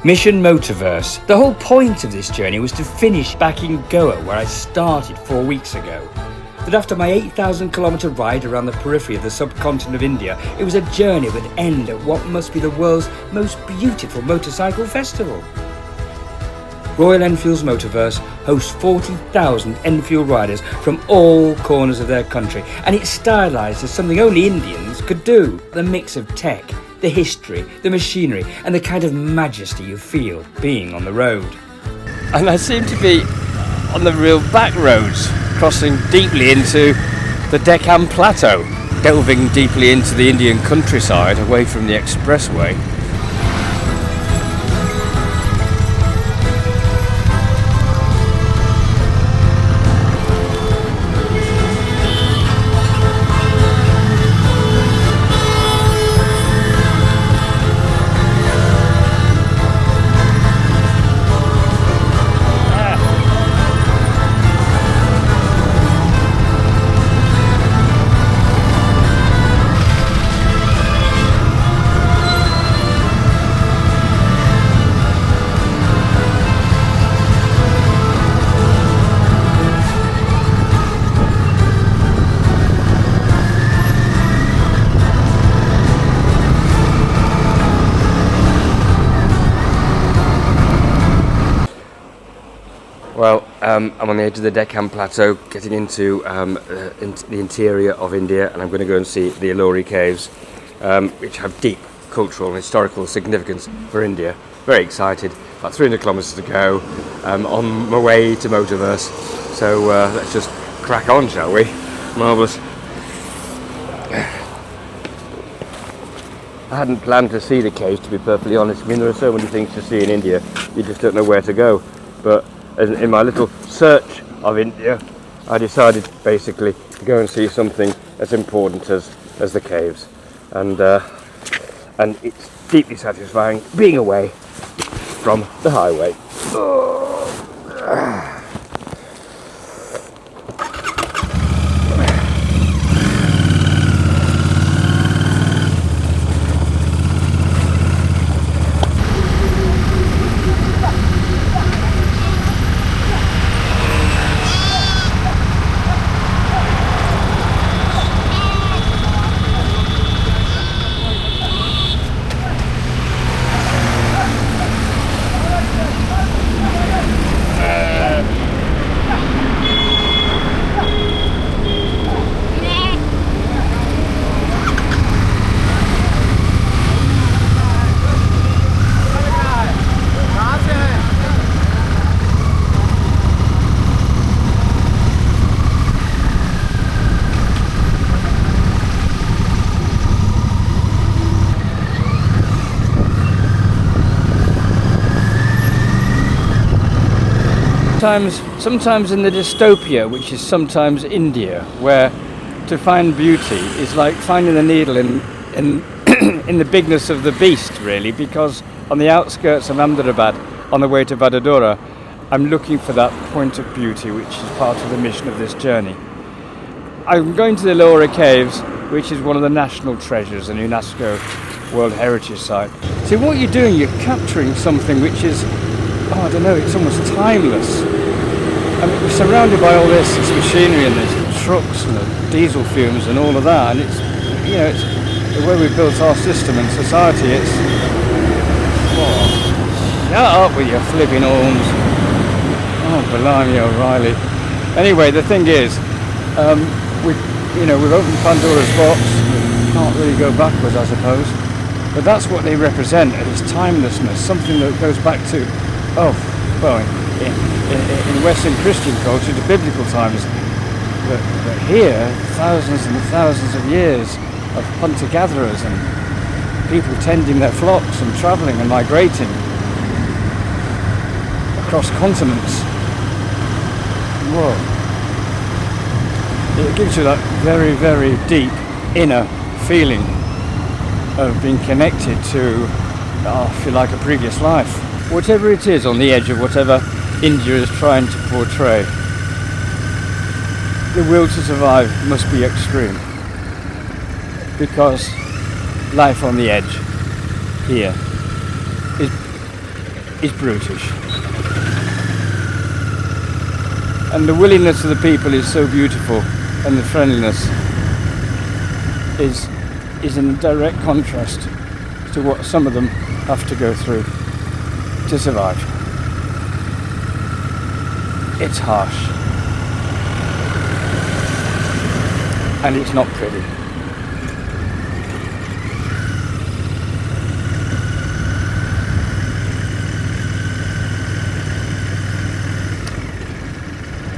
Mission Motoverse. The whole point of this journey was to finish back in Goa, where I started 4 weeks ago. But after my 8,000-kilometre ride around the periphery of the subcontinent of India, it was a journey that would end at what must be the world's most beautiful motorcycle festival. Royal Enfield's Motoverse hosts 40,000 Enfield riders from all corners of their country, and it's stylised as something only Indians could do. The mix of tech, the history, the machinery, and the kind of majesty you feel being on the road. And I seem to be on the real back roads, crossing deeply into the Deccan Plateau, delving deeply into the Indian countryside away from the expressway. Well, I'm on the edge of the Deccan Plateau, getting into the interior of India, and I'm going to go and see the Ellora Caves, which have deep cultural and historical significance for India. Very excited. About 300 kilometres to go. On my way to Motoverse. So let's just crack on, shall we? Marvellous. I hadn't planned to see the caves, to be perfectly honest. I mean, there are so many things to see in India, you just don't know where to go. But in my little search of India, I decided basically to go and see something as important as the caves, and it's deeply satisfying being away from the highway. Sometimes in the dystopia, which is sometimes India, where to find beauty is like finding the needle in in the bigness of the beast, really, because on the outskirts of Ahmedabad, on the way to Vadodara, I'm looking for that point of beauty, which is part of the mission of this journey. I'm going to the Ellora Caves, which is one of the national treasures, an UNESCO World Heritage Site. So what you're doing, you're capturing something which is, I don't know, it's almost timeless. I mean, we're surrounded by all this machinery and there's trucks and the diesel fumes and all of that, and it's, you know, it's the way we built our system and society. It's, shut up with your flipping horns. Oh, blimey, O'Reilly. Anyway, the thing is, we've opened Pandora's box. We can't really go backwards, I suppose. But that's what they represent, is timelessness, something that goes back to, in Western Christian culture, to biblical times. But here, thousands and thousands of years of hunter-gatherers and people tending their flocks and travelling and migrating across continents. Whoa. It gives you that very, very deep inner feeling of being connected to, if you like, a previous life. Whatever it is on the edge of whatever India is trying to portray, the will to survive must be extreme, because life on the edge here is is brutish. And the willingness of the people is so beautiful, and the friendliness is in direct contrast to what some of them have to go through to survive. It's harsh. And it's not pretty.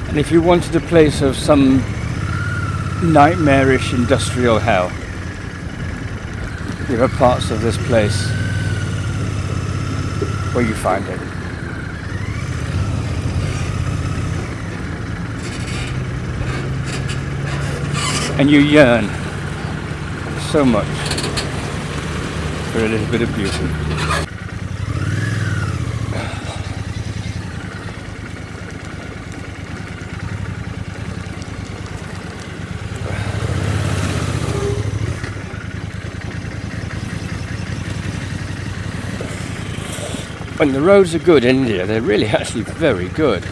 And if you wanted a place of some nightmarish industrial hell, there are parts of this place where you find it. And you yearn so much for a little bit of beauty. When the roads are good in India, they're really actually very good.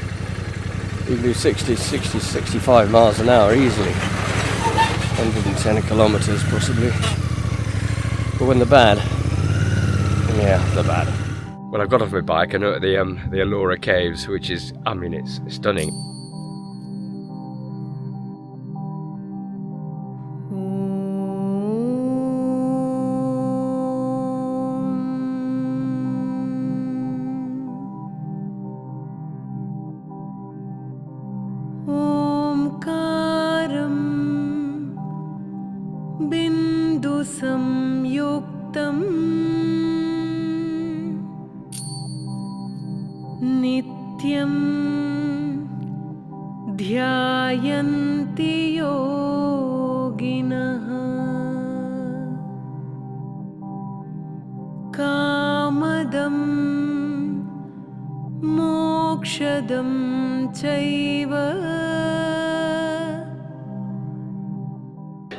You can do 65 miles an hour easily. 110 kilometers possibly. But when they're bad, yeah, they're bad. Well, I got off my bike and at the Ellora Caves, which is, I mean, it's stunning. नित्यं ध्यायन्ति योगिनः कामदं मोक्षदं चैव.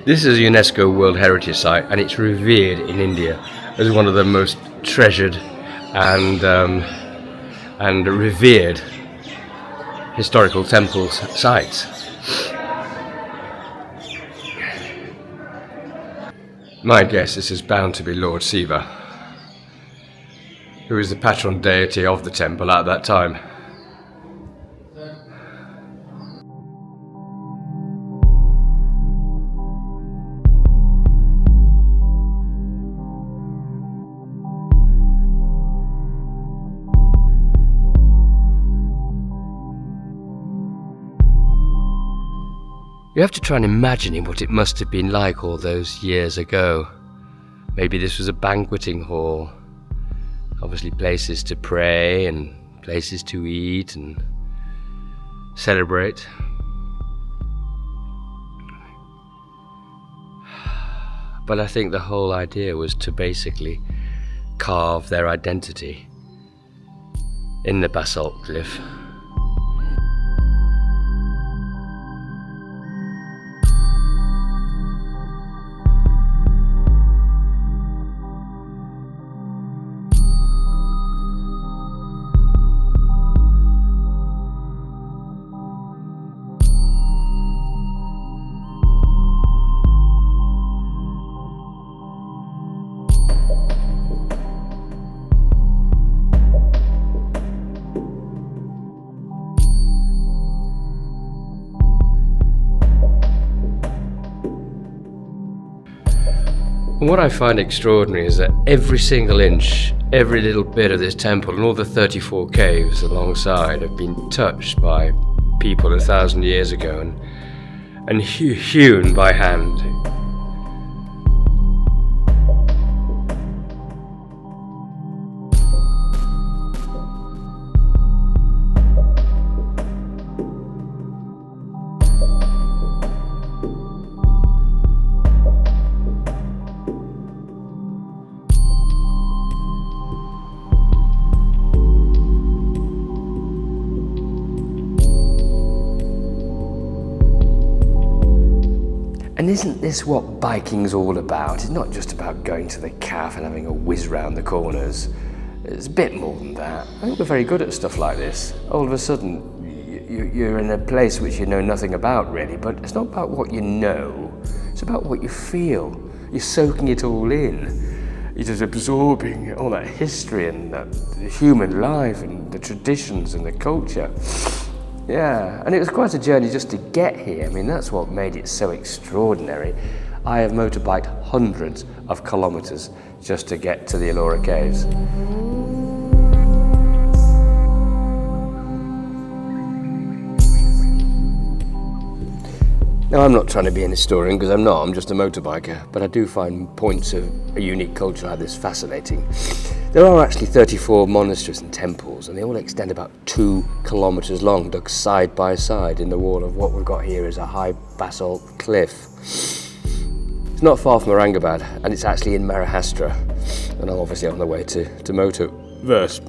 This is a UNESCO World Heritage Site, and it's revered in India as one of the most treasured and revered historical temples sites. My guess this is bound to be Lord Shiva, who is the patron deity of the temple at that time. You have to try and imagine what it must have been like all those years ago. Maybe this was a banqueting hall. Obviously places to pray and places to eat and celebrate. But I think the whole idea was to basically carve their identity in the basalt cliff. And what I find extraordinary is that every single inch, every little bit of this temple and all the 34 caves alongside have been touched by people 1,000 years ago and hewn by hand. And isn't this what biking's all about? It's not just about going to the cafe and having a whiz round the corners. It's a bit more than that. I think we're very good at stuff like this. All of a sudden, you're in a place which you know nothing about really, but it's not about what you know, it's about what you feel. You're soaking it all in. You're just absorbing all that history and that human life and the traditions and the culture. Yeah, and it was quite a journey just to get here. I mean, that's what made it so extraordinary. I have motorbiked hundreds of kilometres just to get to the Ellora Caves. Now, I'm not trying to be an historian, because I'm not, I'm just a motorbiker, but I do find points of a unique culture like this fascinating. There are actually 34 monasteries and temples, and they all extend about 2 kilometres long, dug side by side in the wall of what we've got here is a high basalt cliff. It's not far from Aurangabad, and it's actually in Maharashtra, and I'm obviously on the way to Motoverse.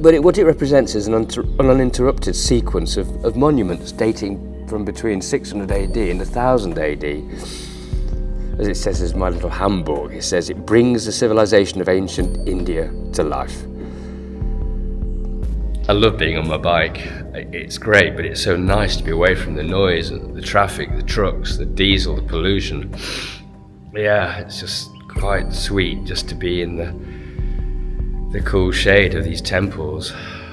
But what it represents is an uninterrupted sequence of monuments dating from between 600 AD and 1000 AD. As it says in my little handbook, it says it brings the civilization of ancient India to life. I love being on my bike. It's great, but it's so nice to be away from the noise, the traffic, the trucks, the diesel, the pollution. Yeah, it's just quite sweet just to be in the cool shade of these temples.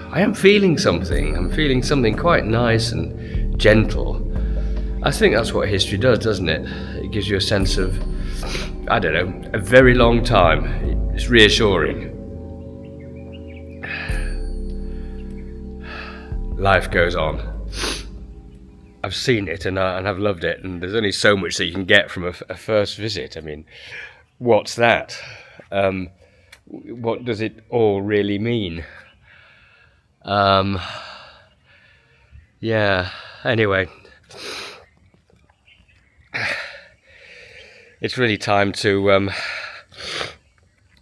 I am feeling something. I'm feeling something quite nice and gentle. I think that's what history does, doesn't it? It gives you a sense of, I don't know, a very long time. It's reassuring. Life goes on. I've seen it and I've loved it, and there's only so much that you can get from a first visit. I mean, what's that? What does it all really mean? Yeah, anyway. It's really time to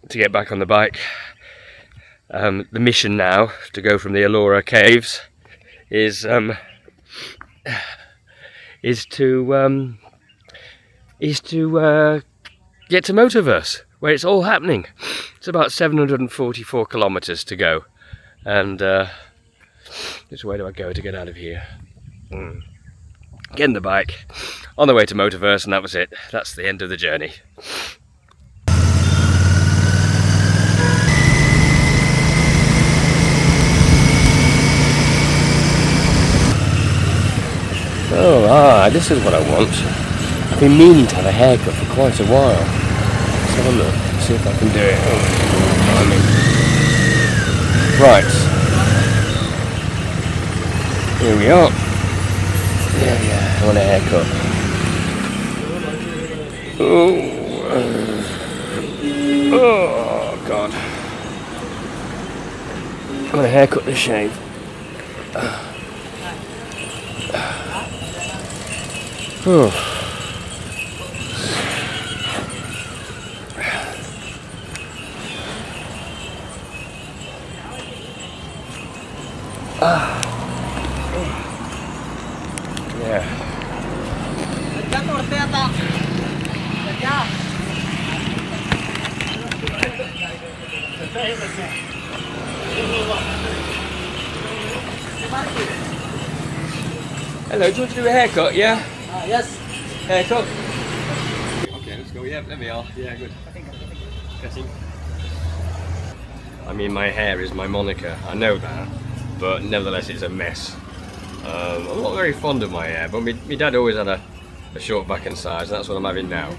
get back on the bike. The mission now to go from the Ellora Caves is to get to Motoverse, where it's all happening. It's about 744 kilometres to go, and which way do I go to get out of here? Get in the bike, on the way to Motoverse, and that was it. That's the end of the journey. Oh, this is what I want. I've been meaning to have a haircut for quite a while. Let's have a look, see if I can do it. Right. Here we are. Yeah, I want a haircut. Oh, God. I want a haircut to shave. Oh. Yeah. Hello, do you want to do a haircut, yeah? Yes. Haircut. Okay, let's go. Yeah, there we are. Yeah, good. Cutting. I mean, my hair is my moniker. I know that, but nevertheless, it's a mess. I'm not very fond of my hair, but my dad always had a short back and sides, and that's what I'm having now.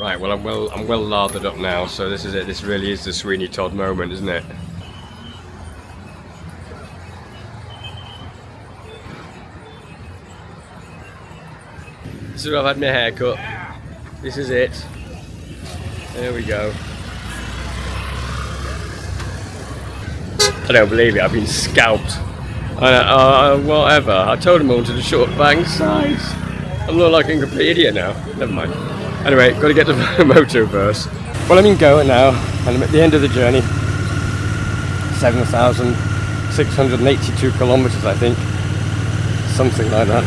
Right, well, I'm well lathered up now, so this is it. This really is the Sweeney Todd moment, isn't it? This is where I've had my hair cut. This is it. There we go. I don't believe it, I've been scalped. Whatever. I told him I wanted a short bang size. I'm not like a complete idiot now. Never mind. Anyway, got to get to Motoverse. Well, I'm in Goa now, and I'm at the end of the journey. 7,682 kilometres, I think. Something like that.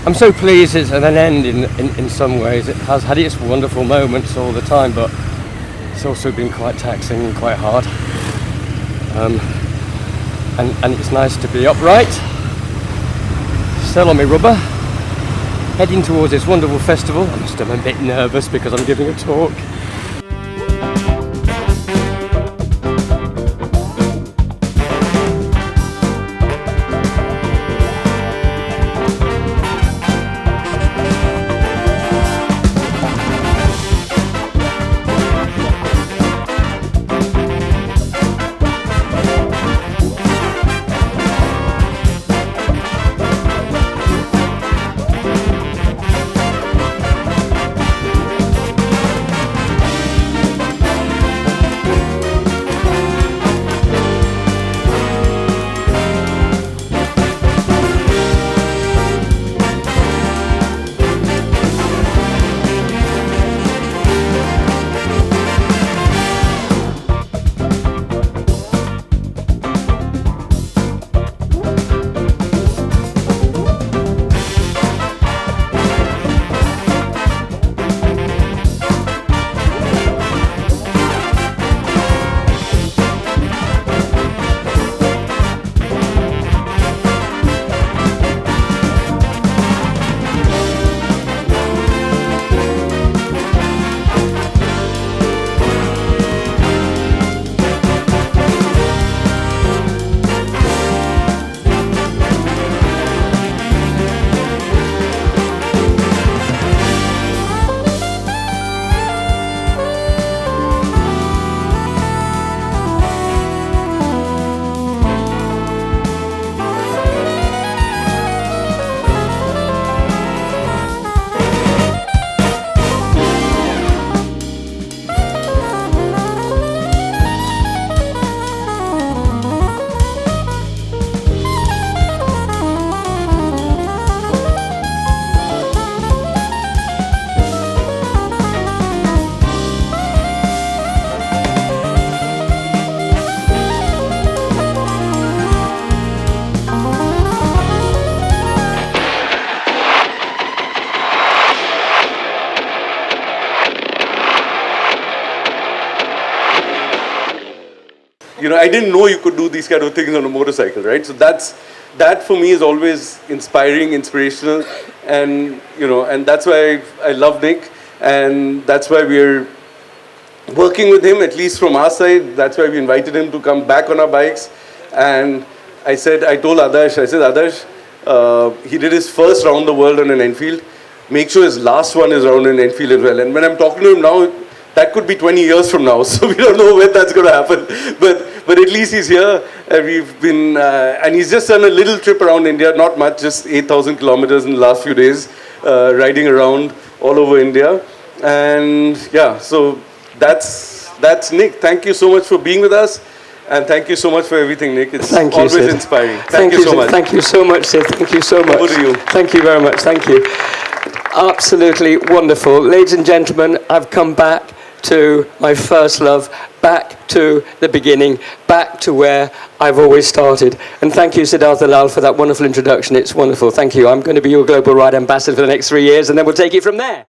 I'm so pleased it's at an end in some ways. It has had its wonderful moments all the time, but it's also been quite taxing and quite hard. And it's nice to be upright, still on my rubber, heading towards this wonderful festival. I'm a bit nervous because I'm giving a talk. You know, I didn't know you could do these kind of things on a motorcycle, right? So that for me is always inspiring, inspirational, and you know, and that's why I love Nick, and that's why we're working with him, at least from our side. That's why we invited him to come back on our bikes. And I told Adarsh, Adarsh, he did his first round the world on an Enfield. Make sure his last one is round an Enfield as well. And when I'm talking to him now, that could be 20 years from now, so we don't know when that's going to happen. But at least he's here, and we've been, and he's just done a little trip around India, not much, just 8,000 kilometers in the last few days, riding around all over India. And yeah, so that's Nick. Thank you so much for being with us, and thank you so much for everything, Nick. It's always inspiring. Thank you so much. Thank you so much, Sid. Thank you so much. Over to you. Thank you very much. Thank you. Absolutely wonderful. Ladies and gentlemen, I've come back to my first love, back to the beginning, back to where I've always started. And thank you, Siddhartha Lal, for that wonderful introduction. It's wonderful. Thank you. I'm going to be your Global Ride Ambassador for the next 3 years, and then we'll take it from there.